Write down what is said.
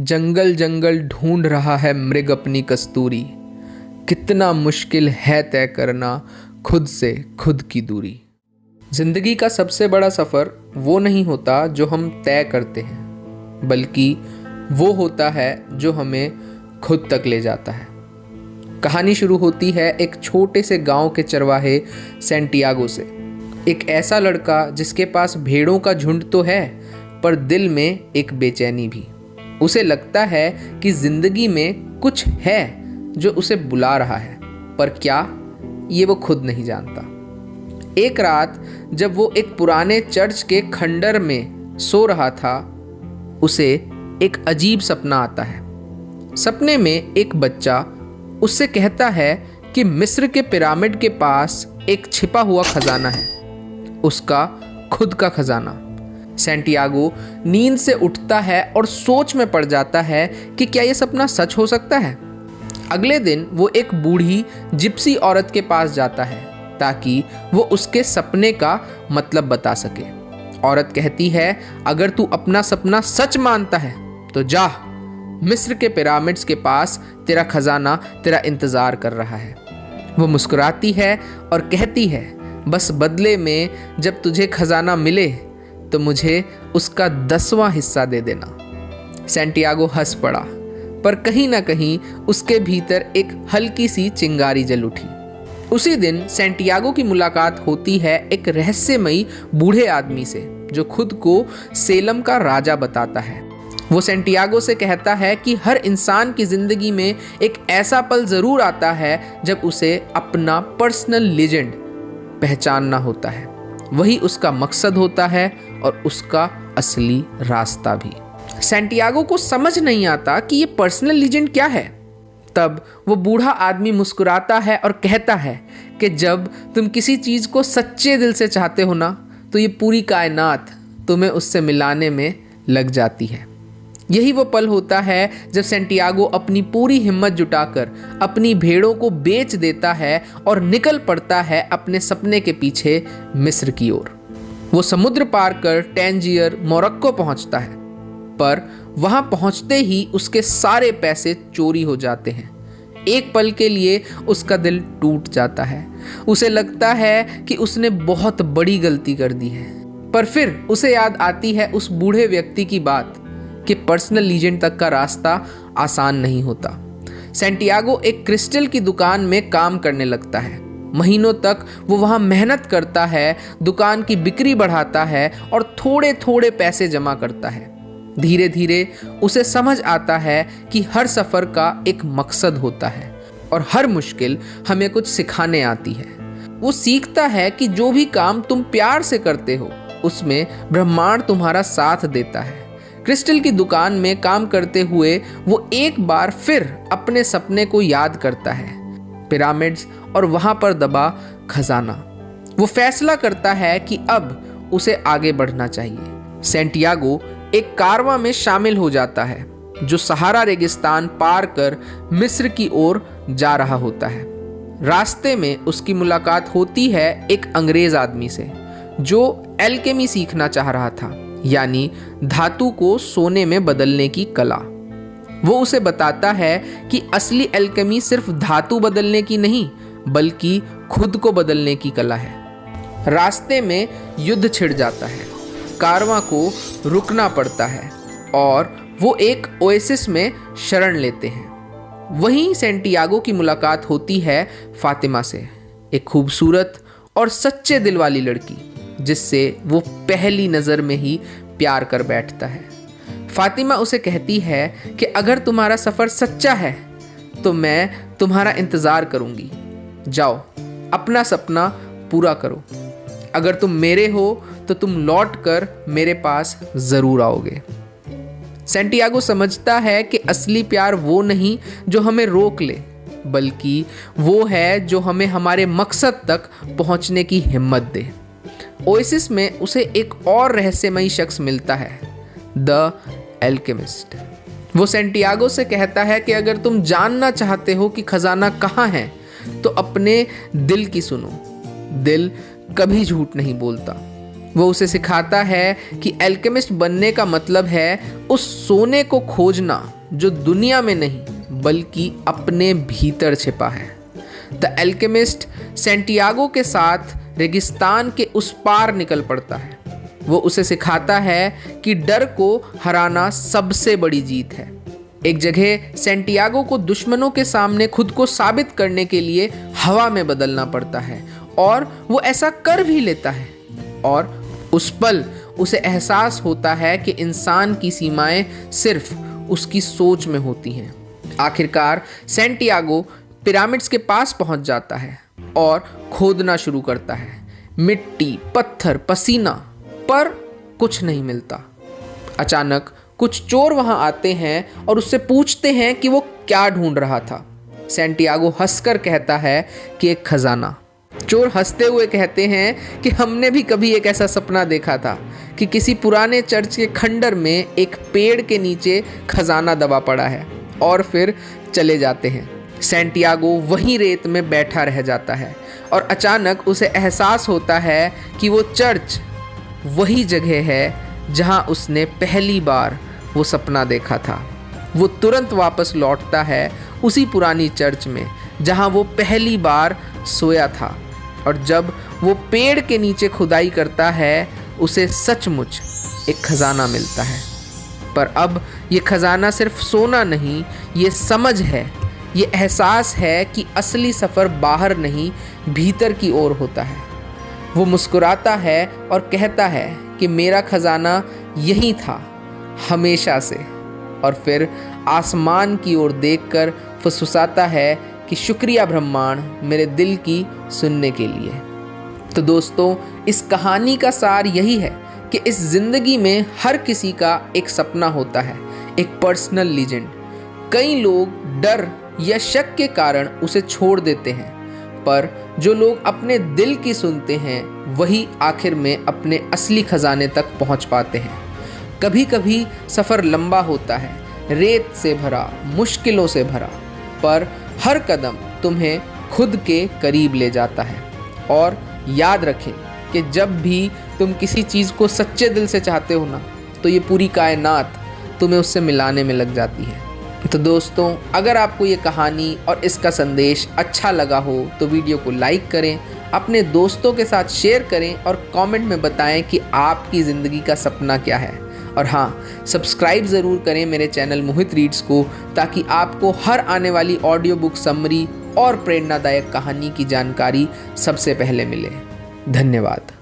जंगल जंगल ढूंढ रहा है मृग अपनी कस्तूरी, कितना मुश्किल है तय करना खुद से खुद की दूरी। जिंदगी का सबसे बड़ा सफ़र वो नहीं होता जो हम तय करते हैं, बल्कि वो होता है जो हमें खुद तक ले जाता है। कहानी शुरू होती है एक छोटे से गांव के चरवाहे सैंटियागो से। एक ऐसा लड़का जिसके पास भेड़ों का झुंड तो है, पर दिल में एक बेचैनी भी। उसे लगता है कि जिंदगी में कुछ है जो उसे बुला रहा है, पर क्या, ये वो खुद नहीं जानता। एक रात जब वो एक पुराने चर्च के खंडर में सो रहा था, उसे एक अजीब सपना आता है। सपने में एक बच्चा उससे कहता है कि मिस्र के पिरामिड के पास एक छिपा हुआ खजाना है, उसका खुद का खजाना। सैंटियागो नींद से उठता है और सोच में पड़ जाता है कि क्या यह सपना सच हो सकता है। अगले दिन वो एक बूढ़ी जिप्सी औरत के पास जाता है ताकि वो उसके सपने का मतलब बता सके। औरत कहती है, अगर तू अपना सपना सच मानता है तो जा, मिस्र के पिरामिड्स के पास तेरा खजाना तेरा इंतजार कर रहा है। वो मुस्कुराती है और कहती है, बस बदले में जब तुझे खजाना मिले तो मुझे उसका 10वां हिस्सा दे देना। सैंटियागो हंस पड़ा, पर कहीं ना कहीं उसके भीतर एक हल्की सी चिंगारी जल उठी। उसी दिन सैंटियागो की मुलाकात होती है एक रहस्यमयी बूढ़े आदमी से, जो खुद को सेलम का राजा बताता है। वो सैंटियागो से कहता है कि हर इंसान की जिंदगी में एक ऐसा पल जरूर आता है जब उसे अपना पर्सनल लेजेंड पहचानना होता है। वही उसका मकसद होता है और उसका असली रास्ता भी। सैंटियागो को समझ नहीं आता कि ये पर्सनल लीजेंड क्या है। तब वो बूढ़ा आदमी मुस्कुराता है और कहता है कि जब तुम किसी चीज़ को सच्चे दिल से चाहते हो ना, तो ये पूरी कायनात तुम्हें उससे मिलाने में लग जाती है। यही वो पल होता है जब सैंटियागो अपनी पूरी हिम्मत जुटाकर अपनी भेड़ों को बेच देता है और निकल पड़ता है अपने सपने के पीछे मिस्र की ओर। वो समुद्र पार कर टैंजियर मोरक्को पहुंचता है, पर वहां पहुंचते ही उसके सारे पैसे चोरी हो जाते हैं। एक पल के लिए उसका दिल टूट जाता है। उसे लगता है कि उसने बहुत बड़ी गलती कर दी है, पर फिर उसे याद आती है उस बूढ़े व्यक्ति की बात कि पर्सनल लीजेंड तक का रास्ता आसान नहीं होता। सैंटियागो एक क्रिस्टल की दुकान में काम करने लगता है। महीनों तक वो वहाँ मेहनत करता है, दुकान की बिक्री बढ़ाता है और थोड़े थोड़े पैसे जमा करता है। धीरे धीरे उसे समझ आता है कि हर सफ़र का एक मकसद होता है और हर मुश्किल हमें कुछ सिखाने आती है। वो सीखता है कि जो भी काम तुम प्यार से करते हो, उसमें ब्रह्मांड तुम्हारा साथ देता है। क्रिस्टल की दुकान में काम करते हुए वो एक बार फिर अपने सपने को याद करता है, पिरामिड्स और वहां पर दबा खजाना। वो फैसला करता है कि अब उसे आगे बढ़ना चाहिए। सैंटियागो एक कारवां में शामिल हो जाता है जो सहारा रेगिस्तान पार कर मिस्र की ओर जा रहा होता है। रास्ते में उसकी मुलाकात होती है एक अंग्रेज आदमी से जो एल्केमी सीखना चाह रहा था, यानी धातु को सोने में बदलने की कला। वो उसे बताता है कि असली एल्केमी सिर्फ धातु बदलने की नहीं, बल्कि खुद को बदलने की कला है। रास्ते में युद्ध छिड़ जाता है, कारवां को रुकना पड़ता है और वो एक ओएसिस में शरण लेते हैं। वहीं सैंटियागो की मुलाकात होती है फातिमा से, एक खूबसूरत और सच्चे दिल वाली लड़की जिससे वो पहली नज़र में ही प्यार कर बैठता है। फातिमा उसे कहती है कि अगर तुम्हारा सफ़र सच्चा है तो मैं तुम्हारा इंतज़ार करूँगी। जाओ, अपना सपना पूरा करो। अगर तुम मेरे हो तो तुम लौट कर मेरे पास ज़रूर आओगे। सैंटियागो समझता है कि असली प्यार वो नहीं जो हमें रोक ले, बल्कि वो है जो हमें हमारे मकसद तक पहुँचने की हिम्मत दे। ओएसिस में उसे एक और रहस्यमयी शख्स मिलता है, द एल्केमिस्ट। वो सैंटियागो से कहता है कि अगर तुम जानना चाहते हो कि खजाना कहाँ है तो अपने दिल की सुनो। दिल कभी झूठ नहीं बोलता। वो उसे सिखाता है कि एल्केमिस्ट बनने का मतलब है उस सोने को खोजना जो दुनिया में नहीं बल्कि अपने भीतर छिपा है। द एल्केमिस्ट सैंटियागो के साथ रेगिस्तान के उस पार निकल पड़ता है। वो उसे सिखाता है कि डर को हराना सबसे बड़ी जीत है। एक जगह सैंटियागो को दुश्मनों के सामने खुद को साबित करने के लिए हवा में बदलना पड़ता है और वो ऐसा कर भी लेता है। और उस पल उसे एहसास होता है कि इंसान की सीमाएं सिर्फ उसकी सोच में होती हैं। आखिरकार सैंटियागो पिरामिड्स के पास पहुंच जाता है और खोदना शुरू करता है। मिट्टी, पत्थर, पसीना, पर कुछ नहीं मिलता। अचानक कुछ चोर वहां आते हैं और उससे पूछते हैं कि वो क्या ढूंढ रहा था। सैंटियागो हंसकर कहता है कि एक खजाना। चोर हंसते हुए कहते हैं कि हमने भी कभी एक ऐसा सपना देखा था कि किसी पुराने चर्च के खंडर में एक पेड़ के नीचे खजाना दबा पड़ा है, और फिर चले जाते हैं। सैंटियागो वहीं रेत में बैठा रह जाता है और अचानक उसे एहसास होता है कि वो चर्च वही जगह है जहां उसने पहली बार वो सपना देखा था। वो तुरंत वापस लौटता है उसी पुरानी चर्च में जहां वो पहली बार सोया था, और जब वो पेड़ के नीचे खुदाई करता है उसे सचमुच एक खजाना मिलता है। पर अब ये खजाना सिर्फ सोना नहीं, ये समझ है, ये एहसास है कि असली सफ़र बाहर नहीं भीतर की ओर होता है। वो मुस्कुराता है और कहता है कि मेरा खजाना यही था हमेशा से, और फिर आसमान की ओर देखकर फुसफुसाता है कि शुक्रिया ब्रह्मांड मेरे दिल की सुनने के लिए। तो दोस्तों, इस कहानी का सार यही है कि इस ज़िंदगी में हर किसी का एक सपना होता है, एक पर्सनल लीजेंड। कई लोग डर या शक के कारण उसे छोड़ देते हैं, पर जो लोग अपने दिल की सुनते हैं वही आखिर में अपने असली खजाने तक पहुंच पाते हैं। कभी कभी सफ़र लंबा होता है, रेत से भरा, मुश्किलों से भरा, पर हर कदम तुम्हें खुद के करीब ले जाता है। और याद रखें कि जब भी तुम किसी चीज़ को सच्चे दिल से चाहते हो ना, तो ये पूरी कायनात तुम्हें उससे मिलाने में लग जाती है। तो दोस्तों, अगर आपको ये कहानी और इसका संदेश अच्छा लगा हो तो वीडियो को लाइक करें, अपने दोस्तों के साथ शेयर करें और कमेंट में बताएं कि आपकी ज़िंदगी का सपना क्या है। और हाँ, सब्सक्राइब ज़रूर करें मेरे चैनल मोहित रीड्स को, ताकि आपको हर आने वाली ऑडियो बुक समरी और प्रेरणादायक कहानी की जानकारी सबसे पहले मिले। धन्यवाद।